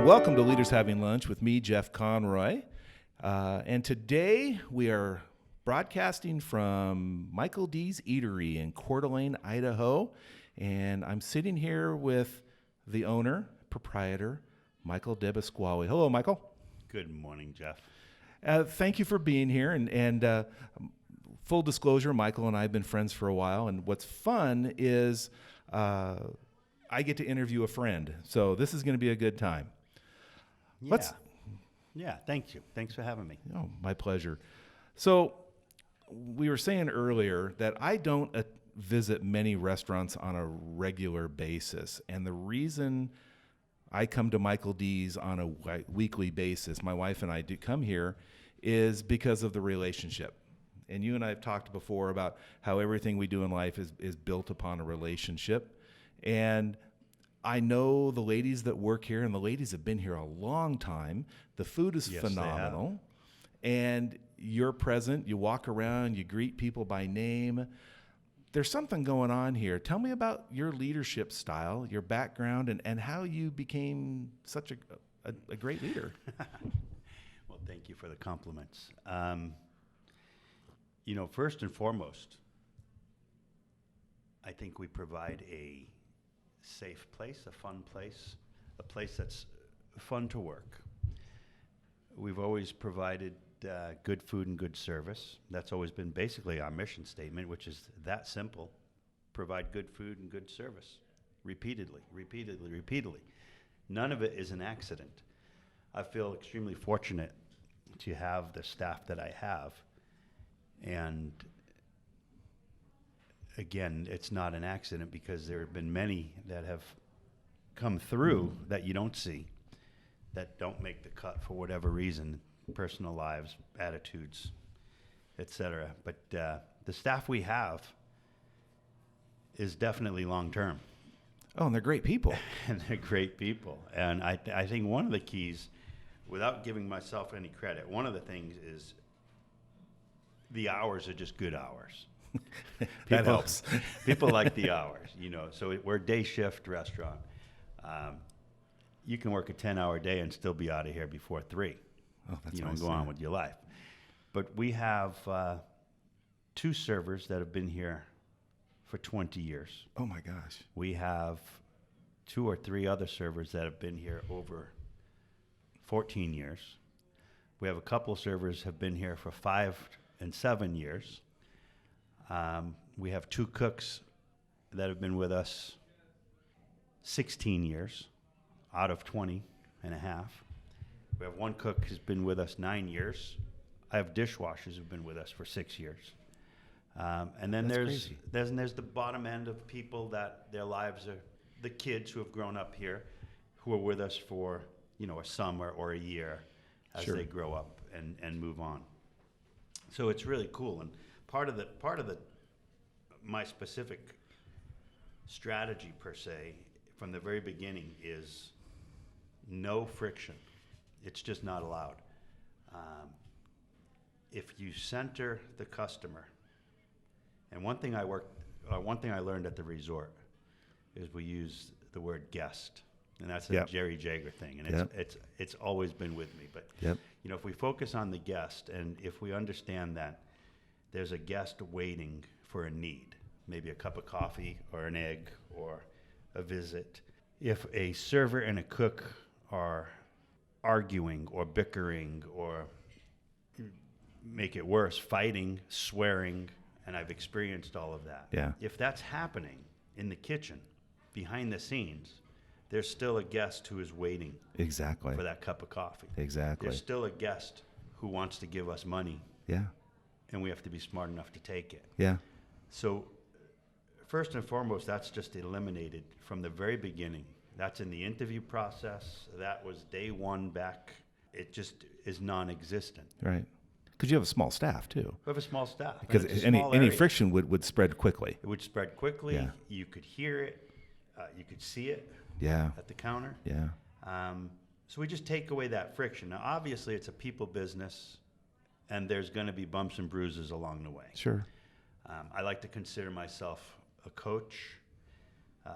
Welcome to Leaders Having Lunch with me, Jeff Conroy. And today we are broadcasting from Michael D's Eatery in Coeur d'Alene, Idaho. And I'm sitting here with the owner, proprietor, Micharl DePasquale. Hello, Michael. Good morning, Jeff. Thank you for being here. And full disclosure, Michael and I have been friends for a while. And what's fun is I get to interview a friend. So this is going to be a good time. Yeah, thank you. Thanks for having me. Oh, my pleasure. So we were saying earlier that I don't visit many restaurants on a regular basis. And the reason I come to Michael D's on a weekly basis, my wife and I do come here, is because of the relationship. And you and I have talked before about how everything we do in life is built upon a relationship. And I know the ladies that work here, and the ladies have been here a long time. The food is phenomenal. And you're present. You walk around. You greet people by name. There's something going on here. Tell me about your leadership style, your background, and how you became such a great leader. Well, thank you for the compliments. First and foremost, I think we provide a safe place, a fun place, a place that's fun to work. We've always provided good food and good service. That's always been basically our mission statement, which is that simple. Provide good food and good service repeatedly. None of it is an accident. I feel extremely fortunate to have the staff that I have. And again, it's not an accident because there have been many that have come through that you don't see, that don't make the cut for whatever reason, personal lives, attitudes, etc. But the staff we have is definitely long-term. Oh, and they're great people. And they're great people. And I think one of the keys, without giving myself any credit, one of the things is the hours are just good hours. That helps. People like the hours, so we're a day shift restaurant. You can work a 10-hour day and still be out of here before 3. Oh, that's nice. And go on with your life. But we have 2 servers that have been here for 20 years. Oh my gosh. We have 2 or 3 other servers that have been here over 14 years. We have a couple servers have been here for 5 and 7 years. We have 2 cooks that have been with us 16 years out of 20 and a half. We have 1 cook who's been with us 9 years. I have dishwashers who've been with us for 6 years. And then there's the bottom end of people that their lives are the kids who have grown up here, who are with us for a summer or a year as Sure. they grow up and move on. So it's really cool. And part of my specific strategy per se from the very beginning is no friction. It's just not allowed. If you center the customer, and one thing I learned at the resort is we use the word guest, and that's a Jerry Jager thing, and it's always been with me. But if we focus on the guest, and if we understand that there's a guest waiting for a need, maybe a cup of coffee or an egg or a visit. If a server and a cook are arguing or bickering or make it worse, fighting, swearing, and I've experienced all of that. Yeah. If that's happening in the kitchen, behind the scenes, there's still a guest who is waiting Exactly. for that cup of coffee. Exactly. There's still a guest who wants to give us money. Yeah. And we have to be smart enough to take it. Yeah. So first and foremost, that's just eliminated from the very beginning. That's in the interview process. That was day one back. It just is non-existent. Right. Because you have a small staff too. We have a small staff. Because any friction would spread quickly. It would spread quickly. Yeah. You could hear it. You could see it Yeah. at the counter. Yeah. So we just take away that friction. Now, obviously, it's a people business, and there's going to be bumps and bruises along the way. Sure. I like to consider myself a coach.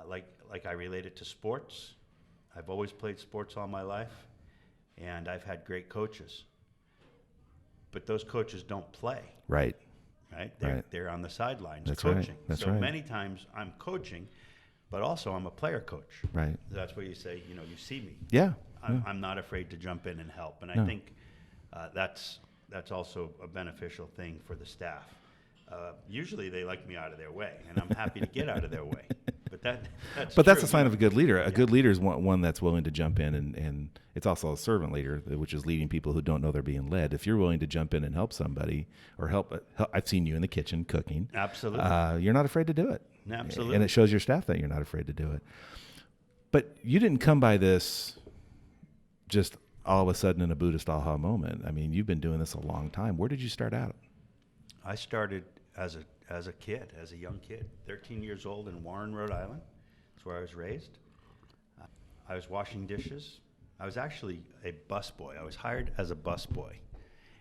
Like I relate it to sports. I've always played sports all my life, and I've had great coaches. But those coaches don't play. Right. Right? Right. They're on the sidelines That's coaching. right. That's so right. many times I'm coaching, but also I'm a player coach. Right. That's where you say, you know, you see me. Yeah. I'm not afraid to jump in and help. And I think that's also a beneficial thing for the staff. Usually they like me out of their way, and I'm happy to get out of their way. But that's But that's true, a sign you of a good leader. A good leader is one that's willing to jump in, and it's also a servant leader, which is leading people who don't know they're being led. If you're willing to jump in and help somebody, or help I've seen you in the kitchen cooking. Absolutely. You're not afraid to do it. Absolutely. And it shows your staff that you're not afraid to do it. But you didn't come by this just all of a sudden in a Buddhist aha moment. I mean, you've been doing this a long time. Where did you start out? I started as a young kid, 13 years old in Warren, Rhode Island. That's where I was raised. I was washing dishes. I was actually a busboy. I was hired as a busboy,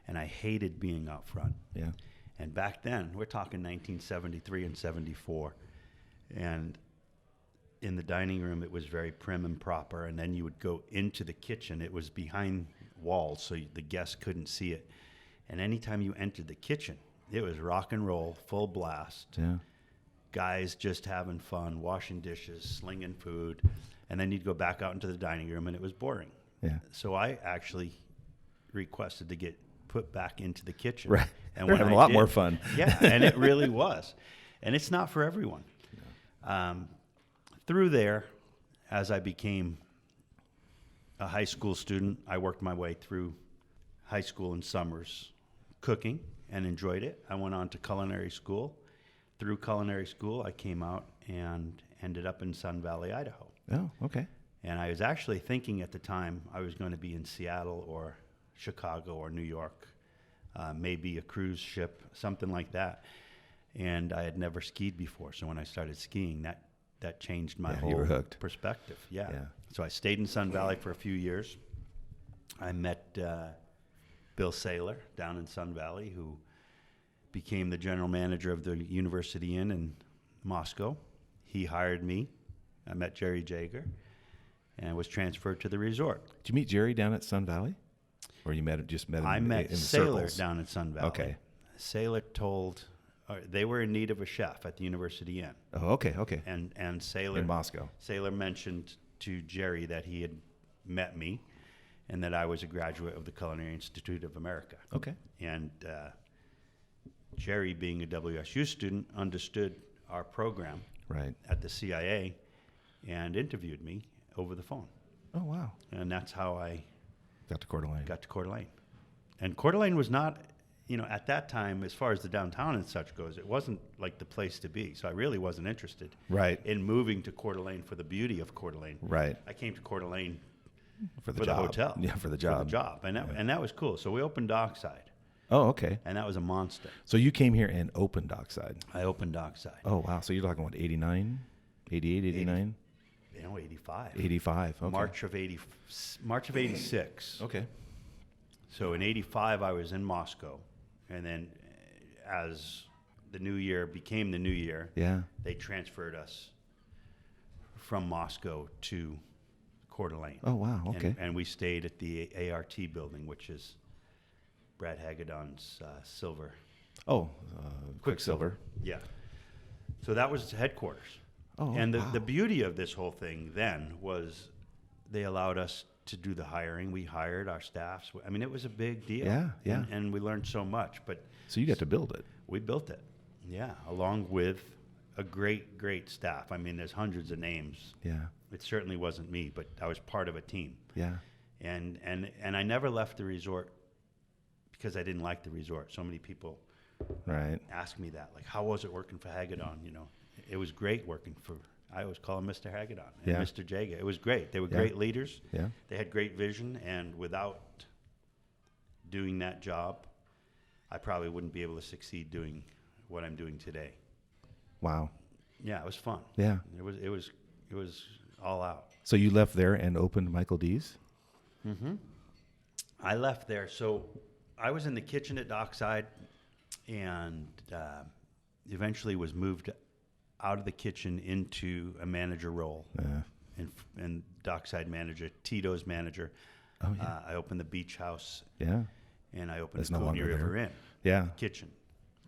and I hated being out front. Yeah. And back then, we're talking 1973 and 74, and in the dining room, it was very prim and proper, and then you would go into the kitchen. It was behind walls, so the guests couldn't see it. And anytime you entered the kitchen, it was rock and roll, full blast. Yeah. Guys just having fun, washing dishes, slinging food. And then you'd go back out into the dining room, and it was boring. Yeah. So I actually requested to get put back into the kitchen. Right. And We're when having I a lot did- more fun. Yeah, and it really was. And it's not for everyone. Through there, as I became a high school student, I worked my way through high school and summers cooking and enjoyed it. I went on to culinary school. Through culinary school, I came out and ended up in Sun Valley, Idaho. Oh, okay. And I was actually thinking at the time I was going to be in Seattle or Chicago or New York, maybe a cruise ship, something like that. And I had never skied before, so when I started skiing, that changed my You were whole hooked. perspective. Yeah. Yeah. So I stayed in Sun Valley for a few years. I met Bill Saylor down in Sun Valley, who became the general manager of the University Inn in Moscow. He hired me. I met Jerry Jager and was transferred to the resort. Did you meet Jerry down at Sun Valley? Or you just met him I met in the Saylor circles? down in Sun Valley. Okay. Saylor told, they were in need of a chef at the University Inn. Oh, okay, okay. And Saylor, In Moscow. Saylor mentioned to Jerry that he had met me and that I was a graduate of the Culinary Institute of America. Okay. And Jerry, being a WSU student, understood our program Right. at the CIA and interviewed me over the phone. Oh, wow. And that's how I Got to Coeur d'Alene. got to Coeur d'Alene. And Coeur d'Alene was not, at that time, as far as the downtown and such goes, it wasn't like the place to be. So I really wasn't interested Right. in moving to Coeur d'Alene for the beauty of Coeur d'Alene. Right. I came to Coeur d'Alene For the for job. the hotel. Yeah, for the job. And that was cool. So we opened Dockside, Oh, okay. and that was a monster. So you came here and opened Dockside. I opened Dockside. Oh, wow. So you're talking, what, 89? 88, 89? 85. 85. Okay. March of 86. Okay. So in 85, I was in Moscow. And then as the new year became the new year, Yeah. they transferred us from Moscow to Coeur d'Alene. Oh, wow. Okay. And we stayed at the ART building, which is Brad Hagedorn's silver. Oh, Quicksilver. Yeah. So that was headquarters. Oh, and wow. the beauty of this whole thing then was they allowed us to do the hiring. We hired our staffs. I mean, it was a big deal. Yeah, yeah. And we learned so much. But So you got to build it. we built it, yeah, along with a great, great staff. I mean, there's hundreds of names. Yeah. It certainly wasn't me, but I was part of a team. Yeah. And I never left the resort because I didn't like the resort. So many people Right. ask me that, like, how was it working for Hagedorn? It was great working for, I always call him Mr. Hagedorn and Yeah. Mr. Jager. It was great. They were Yeah. great leaders. Yeah. They had great vision, and without doing that job, I probably wouldn't be able to succeed doing what I'm doing today. Wow. Yeah, it was fun. Yeah. It was all out. So you left there and opened Michael D's? I left there. So I was in the kitchen at Dockside and eventually was moved out of the kitchen into a manager role. Yeah. and dockside manager, Tito's manager. Oh, yeah. I opened the beach house. Yeah. And I opened That's the no Coeur longer River there. Inn Yeah. kitchen.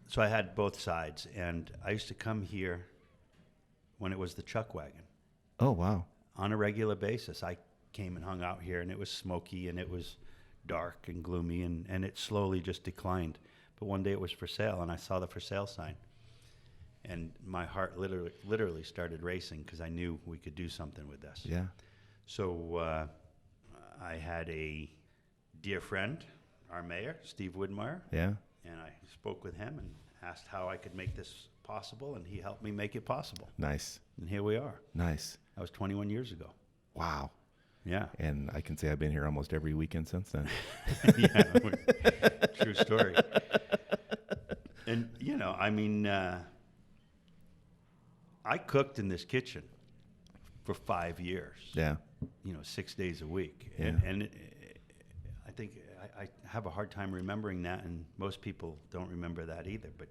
So I had both sides, and I used to come here when it was the chuck wagon Oh, wow. on a regular basis. I came and hung out here, and it was smoky, and it was dark and gloomy, and it slowly just declined. But one day it was for sale, and I saw the for sale sign, and my heart literally started racing because I knew we could do something with this. Yeah. So I had a dear friend, our mayor, Steve Widmeyer, Yeah. and I spoke with him and asked how I could make this possible, and he helped me make it possible. Nice. And here we are. Nice. That was 21 years ago. Wow. Yeah. And I can say I've been here almost every weekend since then. Yeah. True story. And, I mean, I cooked in this kitchen for 5 years. Yeah. 6 days a week. Yeah. And I think I have a hard time remembering that, and most people don't remember that either. But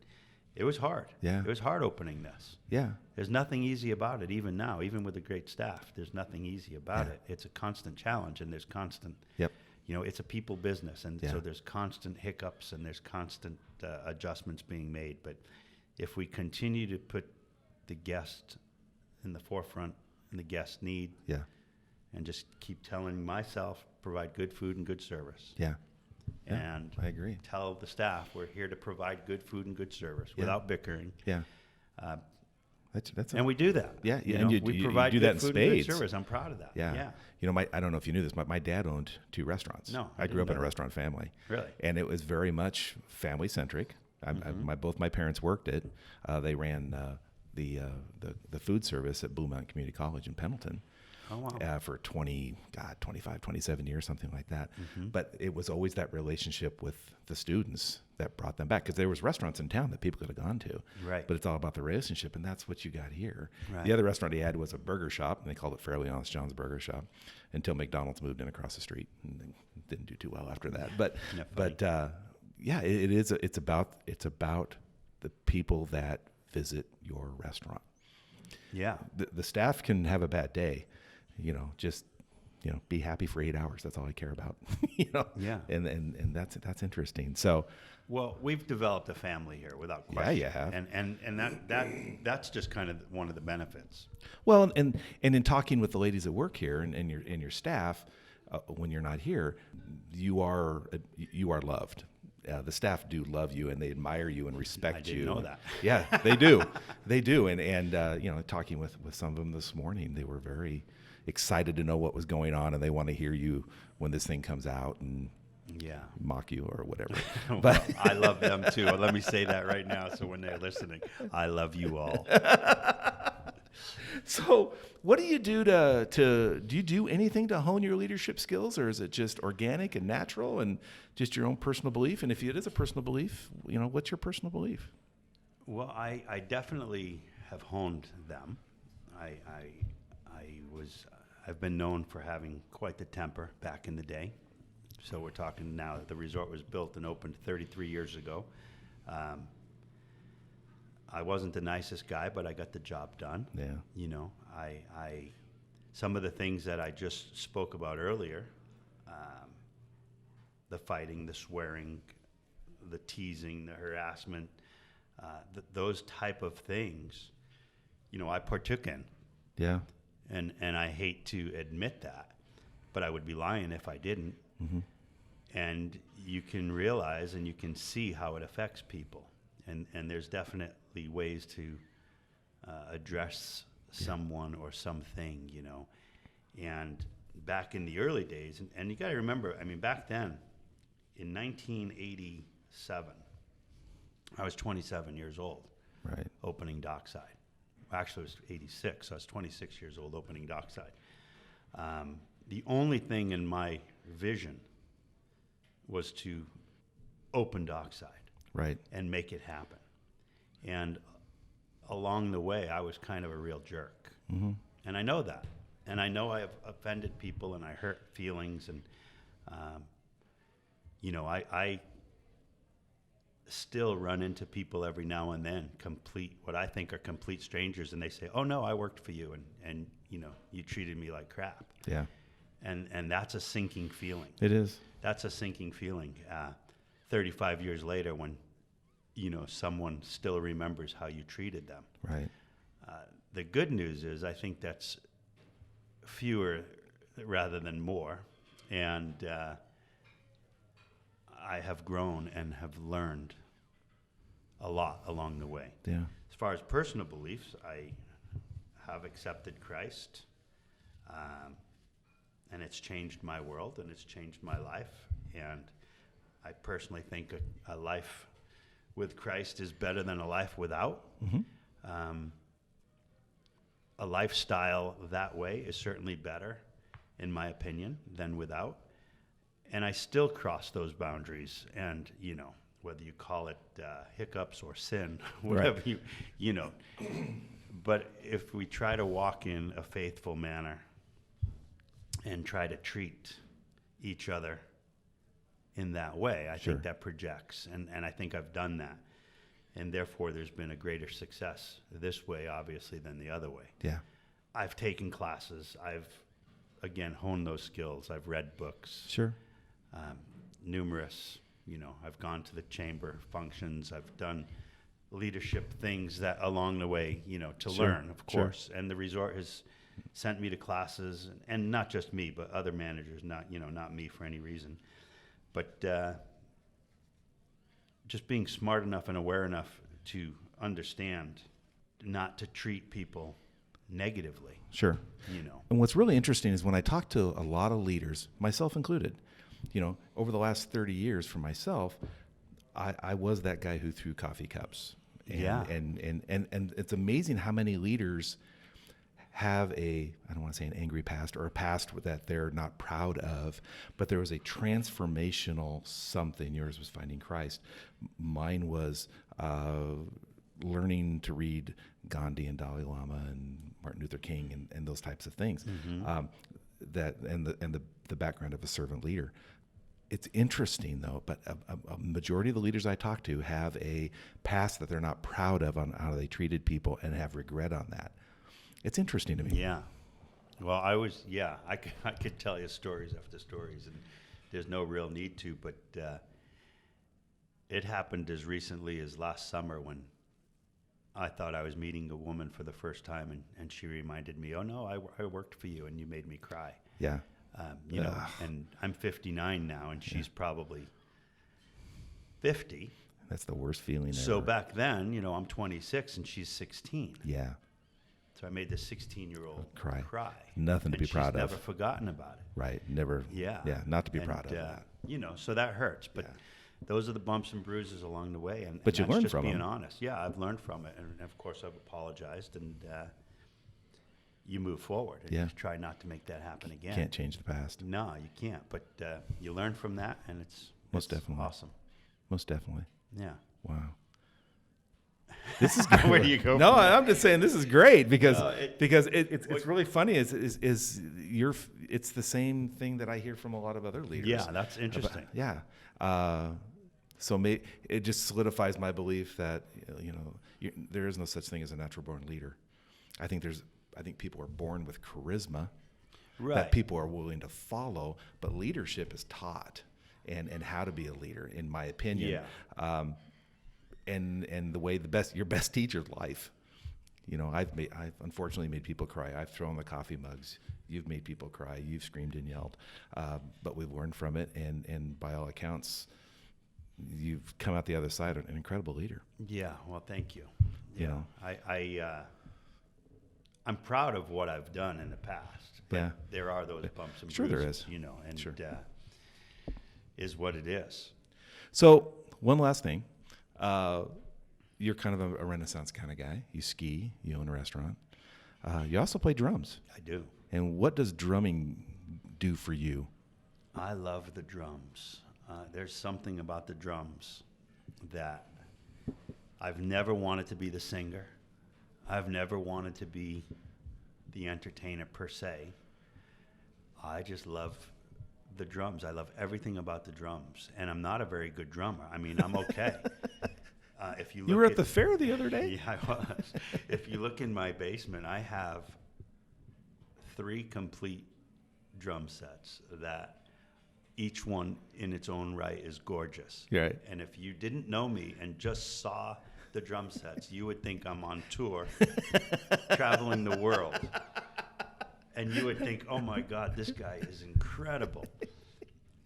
it was hard. Yeah. It was hard opening this. Yeah. There's nothing easy about it, even now, even with a great staff. There's nothing easy about Yeah. it. It's a constant challenge, and there's constant, Yep. it's a people business. And Yeah. so there's constant hiccups, and there's constant adjustments being made. But if we continue to put the guest in the forefront and the guest need, Yeah. and just keep telling myself, provide good food and good service. Yeah. Yeah, And I agree. tell the staff we're here to provide good food and good service Yeah. without bickering. Yeah. Uh, That's and we do that. Yeah, You and know, you we do provide that good in food and good spades. service. I'm proud of that. Yeah. Yeah. I don't know if you knew this, but my dad owned 2 restaurants. No, I I grew up didn't in know a that. restaurant family. Really? And it was very much family centric. Both my parents worked it. They ran the food service at Blue Mountain Community College in Pendleton. Oh, wow. For 25, 27 years, something like that. Mm-hmm. But it was always that relationship with the students that brought them back, because there was restaurants in town that people could have gone to. Right. But it's all about the relationship, and that's what you got here. Right. The other restaurant he had was a burger shop, and they called it Fairly Honest John's Burger Shop, until McDonald's moved in across the street, and they didn't do too well after that. But it's about the people that visit your restaurant. Yeah. The staff can have a bad day, just be happy for 8 hours. That's all I care about. Yeah. And that's interesting. So Well, we've developed a family here without question. Yeah, you have. And that's just kind of one of the benefits. well, and in talking with the ladies that work here and your staff, when you're not here, you are loved. The staff do love you, and they admire you and respect I didn't know that. Yeah, they do. They do. And talking with some of them this morning, they were very excited to know what was going on, and they want to hear you when this thing comes out and Yeah. mock you or whatever. Well, But I love them too. Let me say that right now, so when they're listening, I love you all. so, what do you do do you do anything to hone your leadership skills, or is it just organic and natural and just your own personal belief? And if it is a personal belief, what's your personal belief? Well, I definitely have honed them. I've been known for having quite the temper back in the day. So we're talking now that the resort was built and opened 33 years ago. I wasn't the nicest guy, but I got the job done. Yeah. I some of the things that I just spoke about earlier, the fighting, the swearing, the teasing, the harassment, those type of things, I partook in. Yeah. And I hate to admit that, but I would be lying if I didn't. Mm-hmm. And you can realize and you can see how it affects people. And there's definitely ways to address someone or something, And back in the early days, and you got to remember, back then, in 1987, I was 27 years old. Right. Opening Dockside. Actually, it was 86, so I was 26 years old opening Dockside. The only thing in my vision was to open Dockside. Right. And make it happen. And along the way, I was kind of a real jerk. Mm-hmm. And I know that. And I know I've offended people and I hurt feelings. And, I still run into people every now and then, what I think are complete strangers, and they say, "Oh no, I worked for you, and you know, you treated me like crap." Yeah. And that's a sinking feeling. It is. That's a sinking feeling. 35 years later, when you know someone still remembers how you treated them. Right. The good news is, I think that's fewer rather than more, and I have grown and have learned a lot along the way. Yeah. As far as personal beliefs, I have accepted Christ, and it's changed my world and it's changed my life. And I personally think a life with Christ is better than a life without. Mm-hmm. A lifestyle that way is certainly better, in my opinion, than without. And I still cross those boundaries, and you know, whether you call it hiccups or sin, whatever Right. you know. But if we try to walk in a faithful manner and try to treat each other in that way, I Sure. think that projects, and I think I've done that. And therefore, there's been a greater success this way, obviously, than the other way. Yeah. I've taken classes. I've, again, honed those skills. I've read books. Sure. Numerous, you know, I've gone to the chamber functions. I've done leadership things that along the way, you know, to Sure. learn, of Sure. course. And the resort has sent me to classes, and not just me, but other managers, not me for any reason. But just being smart enough and aware enough to understand not to treat people negatively, Sure. you know. And what's really interesting is when I talk to a lot of leaders, myself included, you know, over the last 30 years for myself, I was that guy who threw coffee cups. And, Yeah. And it's amazing how many leaders have I don't want to say an angry past or a past that they're not proud of, but there was a transformational something. Yours was finding Christ. Mine was learning to read Gandhi and Dalai Lama and Martin Luther King and those types of things. Mm-hmm. The background of a servant leader. It's interesting though, but a majority of the leaders I talk to have a past that they're not proud of on how they treated people and have regret on that. It's interesting to me. Yeah. Well, I could tell you stories after stories, and there's no real need to, but it happened as recently as last summer when I thought I was meeting a woman for the first time, and she reminded me, "Oh no, I worked for you, and you made me cry." Yeah. You know, and I'm 59 now, and she's probably 50. That's the worst feeling So ever. back then, you know, I'm 26 and she's 16. Yeah. So I made the 16-year-old Cry. cry. Nothing to And be proud she's of. never forgotten about it. Right. Never. Yeah. Yeah. Not to be And, proud of that. You know, so that hurts. But Yeah. those are the bumps and bruises along the way. And, But you that's learn just from being them. honest. Yeah, I've learned from it. And of course, I've apologized. And you move forward. And Yeah. you try not to make that happen again. Can't change the past. No, you can't. But you learn from that, and it's Most it's definitely. awesome. Most definitely. Yeah. Wow. This is great. Where do you go No, from there? I'm just saying this is great because No, it's really funny. It's the same thing that I hear from a lot of other leaders. Yeah, that's interesting. Yeah. So it just solidifies my belief that there is no such thing as a natural born leader. I think people are born with charisma that people are willing to follow, but leadership is taught and how to be a leader, in my opinion. Yeah. And the way your best teacher is life. You know, I've unfortunately made people cry. I've thrown the coffee mugs. You've made people cry. You've screamed and yelled. But we've learned from it, and by all accounts, you've come out the other side an incredible leader. Yeah. Well, thank you. You know, I'm proud of what I've done in the past. But Yeah. there are those bumps and Sure bruises. there is. You know, and Sure. Is what it is. So one last thing. You're kind of a Renaissance kind of guy. You ski, you own a restaurant. You also play drums. I do. And what does drumming do for you? I love the drums. There's something about the drums that I've never wanted to be the singer. I've never wanted to be the entertainer per se. I just love the drums. I love everything about the drums, and I'm not a very good drummer. I mean, I'm okay. If you You were at the fair the other day? Yeah, I was. If you look in my basement, I have 3 complete drum sets that each one in its own right is gorgeous. Right. And if you didn't know me and just saw the drum sets, you would think I'm on tour, traveling the world. And you would think, oh my God, this guy is incredible.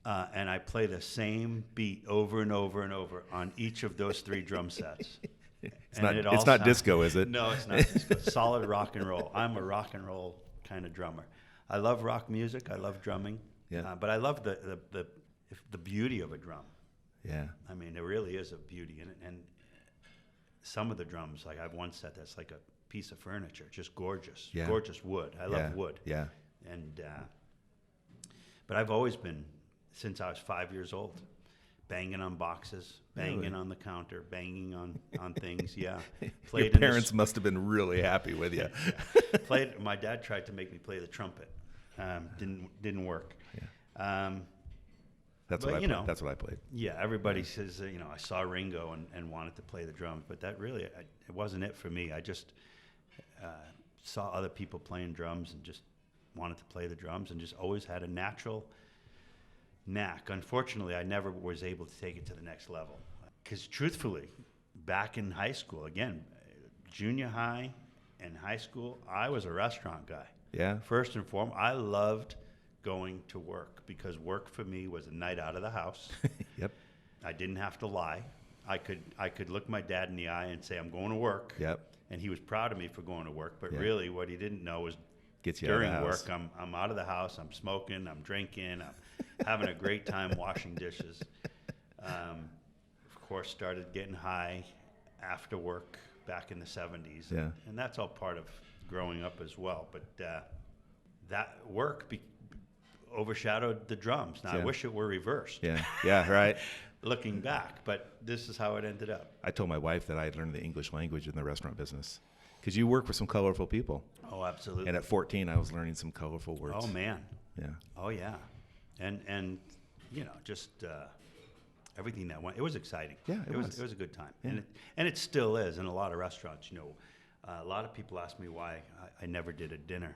And I play the same beat over and over and over on each of those 3 drum sets. It's not disco, is it? No, it's not disco. Solid rock and roll. I'm a rock and roll kind of drummer. I love rock music. I love drumming. Yeah. But I love the beauty of a drum. Yeah. I mean, there really is a beauty in it. And some of the drums, like I have one set that's like a piece of furniture, just gorgeous. Yeah. Gorgeous wood. I love wood. Yeah. And but I've always been, since I was 5 years old, banging on boxes, banging on the counter, banging on things. Yeah. Your parents must have been really happy with you. My dad tried to make me play the trumpet. Didn't work. Yeah. That's what I played. Yeah, everybody says, I saw Ringo and wanted to play the drums, but that really, it wasn't it for me. I just saw other people playing drums and just wanted to play the drums and just always had a natural knack. Unfortunately, I never was able to take it to the next level. Because truthfully, back in high school, again, junior high and high school, I was a restaurant guy. Yeah. First and foremost, I loved going to work because work for me was a night out of the house. Yep. I didn't have to lie. I could look my dad in the eye and say, I'm going to work. Yep. And he was proud of me for going to work. But Yeah. really what he didn't know was Gets you during out of the house. work, I'm out of the house, I'm smoking, I'm drinking, I'm having a great time washing dishes. Of course, started getting high after work back in the 70s. Yeah. And that's all part of growing up as well. But that work overshadowed the drums. Now, I Yeah. wish it were reversed. Yeah. Yeah. Right. Looking back, but this is how it ended up. I told my wife that I had learned the English language in the restaurant business because you work with some colorful people. Oh, absolutely. And at 14, I was learning some colorful words. Oh, man. Yeah. Oh, yeah. And just everything that went. It was exciting. Yeah, it was. It was a good time. Yeah. And it still is in a lot of restaurants. A lot of people ask me why I never did a dinner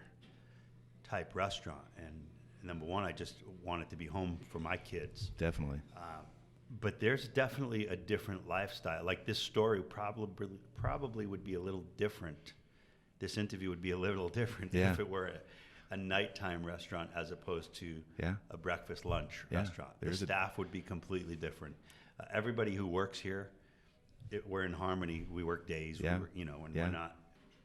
type restaurant. And number one, I just wanted to be home for my kids. Definitely. But there's definitely a different lifestyle. Like this story probably would be a little different. This interview would be a little different Yeah. if it were a nighttime restaurant as opposed to Yeah. a breakfast lunch Yeah. restaurant. The There's a- staff would be completely different. Everybody who works here, we're in harmony. We work days, Yeah. and Yeah. we're not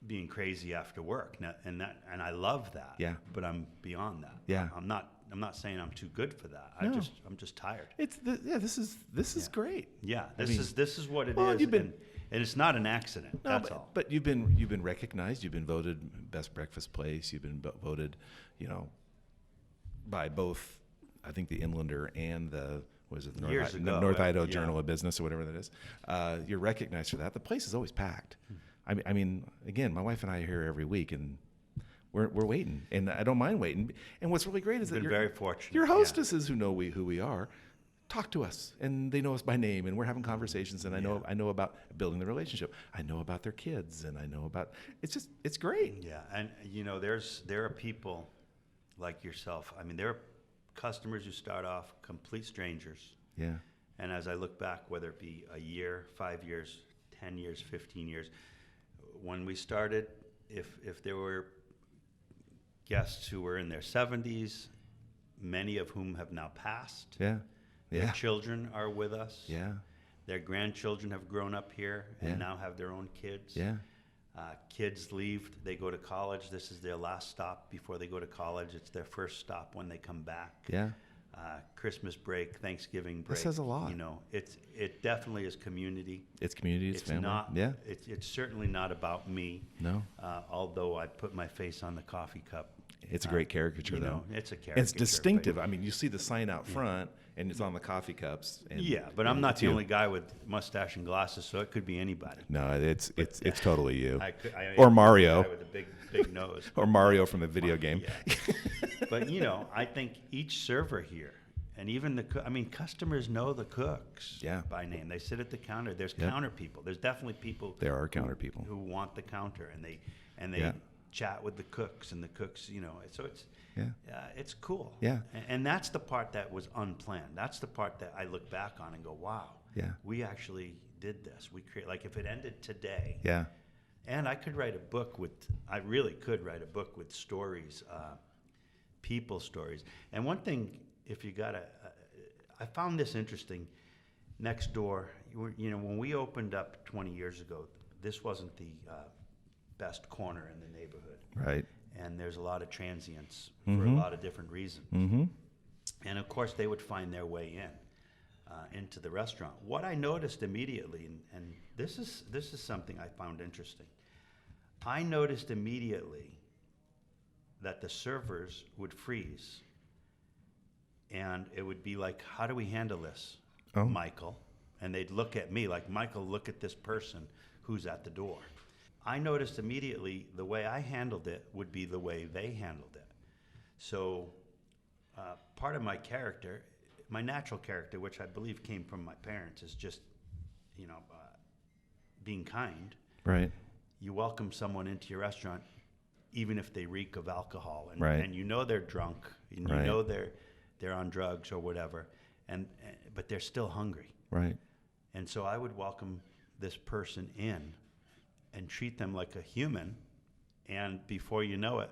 being crazy after work. Now, and I love that. Yeah. But I'm beyond that. Yeah. I'm not saying I'm too good for that. No. I'm just tired. This is Yeah. great. Yeah, I this is what it well, is, you've been- and it's not an accident. No, that's all. But you've been recognized. You've been voted best breakfast place. You've been voted, by both, I think the Inlander and the Years ago, North Idaho yeah. Journal of Business or whatever that is. You're recognized for that. The place is always packed. I mean, again, my wife and I are here every week, and we're waiting, and I don't mind waiting. And what's really great is that Been very fortunate. your yeah. hostesses who know who we are talk to us, and they know us by name, and we're having conversations, and I know about building the relationship. I know about their kids, and I know about it's great. Yeah, and there are people like yourself. I mean, there are customers who start off complete strangers. Yeah. And as I look back, whether it be a year, 5 years, 10 years, 15 years, when we started, if there were guests who were in their 70s, many of whom have now passed. Yeah. Their Yeah. children are with us. Yeah. Their grandchildren have grown up here and Yeah. now have their own kids. Yeah. Kids leave, they go to college. This is their last stop before they go to college. It's their first stop when they come back. Yeah. Christmas break, Thanksgiving break. That says a lot. It definitely is community. It's community. It's family. Not. Yeah. It's certainly not about me. No. Although I put my face on the coffee cup. It's a great caricature, though. It's a caricature. It's distinctive. I mean, you see the sign out front, and it's on the coffee cups. And, Yeah, but I'm not it's the you. only guy with mustache and glasses, so it could be anybody. No, it's totally you. I Or am Mario. the guy with the big big nose. Or Mario from the video game. Yeah. But, I think each server here, and even customers know the cooks by name. They sit at the counter. There's counter people. There's definitely people. There are counter people who want the counter, and they chat with the cooks, and the cooks, so it's cool. Yeah. And that's the part that was unplanned. That's the part that I look back on and go, wow, we actually did this. We create, like, if it ended today. Yeah. And I really could write a book with stories, people stories. And one thing, if you I found this interesting. Next door, when we opened up 20 years ago, this wasn't the best corner in the neighborhood. Right. And there's a lot of transients for a lot of different reasons. Mm-hmm. And of course, they would find their way into the restaurant. What I noticed immediately, and this is something I found interesting. I noticed immediately that the servers would freeze, and it would be like, how do we handle this, Michael? And they'd look at me like, Michael, look at this person who's at the door. I noticed immediately the way I handled it would be the way they handled it. So part of my character, my natural character, which I believe came from my parents, is just, being kind. Right. You welcome someone into your restaurant, even if they reek of alcohol, and they're drunk, and they're on drugs or whatever, but they're still hungry. Right. And so I would welcome this person in and treat them like a human, and before you know it,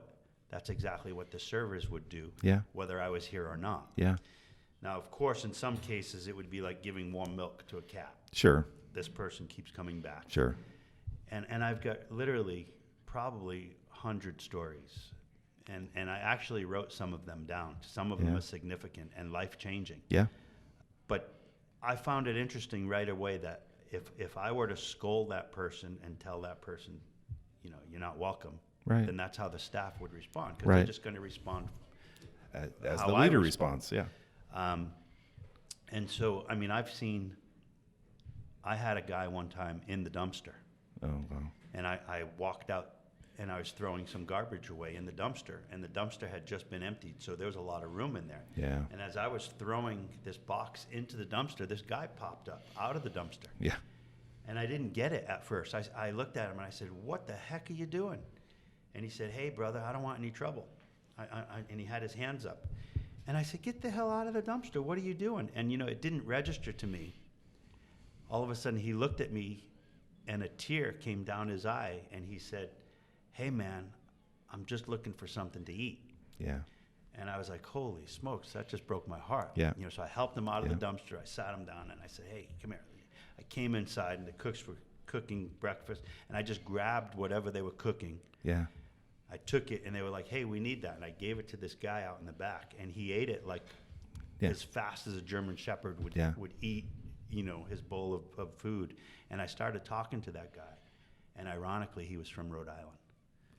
that's exactly what the servers would do, whether I was here or not. Yeah. Now, of course, in some cases, it would be like giving warm milk to a cat. Sure. This person keeps coming back. Sure. And I've got literally probably 100 stories, and I actually wrote some of them down. Some of them are significant and life-changing. Yeah. But I found it interesting right away that if I were to scold that person and tell that person, you're not welcome, then that's how the staff would respond, because they're just going to respond as the leader responds. Yeah. And so, I had a guy one time in the dumpster. Oh, wow. And I walked out, and I was throwing some garbage away in the dumpster, and the dumpster had just been emptied, so there was a lot of room in there. Yeah. And as I was throwing this box into the dumpster, this guy popped up out of the dumpster. Yeah. And I didn't get it at first. I looked at him, and I said, "What the heck are you doing?" And he said, "Hey, brother, I don't want any trouble." And he had his hands up. And I said, "Get the hell out of the dumpster. What are you doing?" And, it didn't register to me. All of a sudden, he looked at me, and a tear came down his eye, and he said, "Hey, man, I'm just looking for something to eat." Yeah. And I was like, holy smokes, that just broke my heart. Yeah. So I helped him out of the dumpster. I sat him down, and I said, "Hey, come here." I came inside, and the cooks were cooking breakfast, and I just grabbed whatever they were cooking. Yeah. I took it, and they were like, "Hey, we need that." And I gave it to this guy out in the back, and he ate it like as fast as a German Shepherd would eat, his bowl of food. And I started talking to that guy, and ironically, he was from Rhode Island.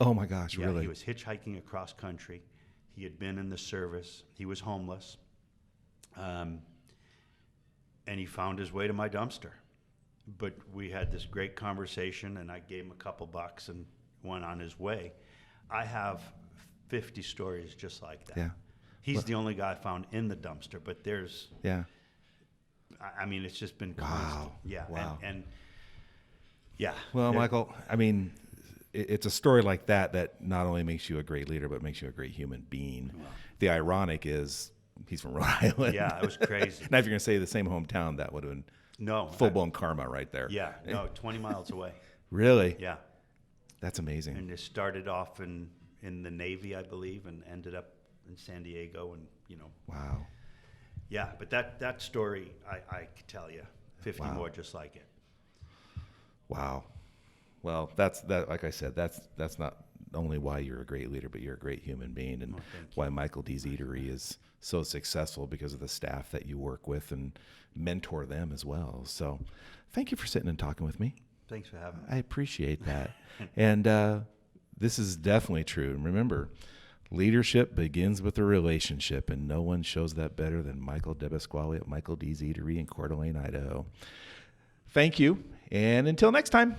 Oh my gosh, really? He was hitchhiking across country. He had been in the service. He was homeless. And he found his way to my dumpster. But we had this great conversation, and I gave him a couple bucks and went on his way. I have 50 stories just like that. Yeah. He's the only guy found in the dumpster, but there's... Yeah. It's just been constant. Wow. Yeah. Wow. And yeah. Well, Michael, it's a story like that not only makes you a great leader, but makes you a great human being. Wow. The ironic is he's from Rhode Island. Yeah, it was crazy. Now, if you're going to say the same hometown, that would have been full-blown karma right there. Yeah. No, 20 miles away. Really? Yeah. That's amazing. And it started off in the Navy, I believe, and ended up in San Diego, and Wow. Yeah, but that story, I could tell you 50 more just like it. Wow. Well, that's like I said, that's not only why you're a great leader, but you're a great human being, and why Michael D's Eatery is so successful, because of the staff that you work with and mentor them as well. So thank you for sitting and talking with me. Thanks for having me. I appreciate that. And this is definitely true. And remember, leadership begins with a relationship, and no one shows that better than Michael DePasquale at Michael D's Eatery in Coeur d'Alene, Idaho. Thank you, and until next time.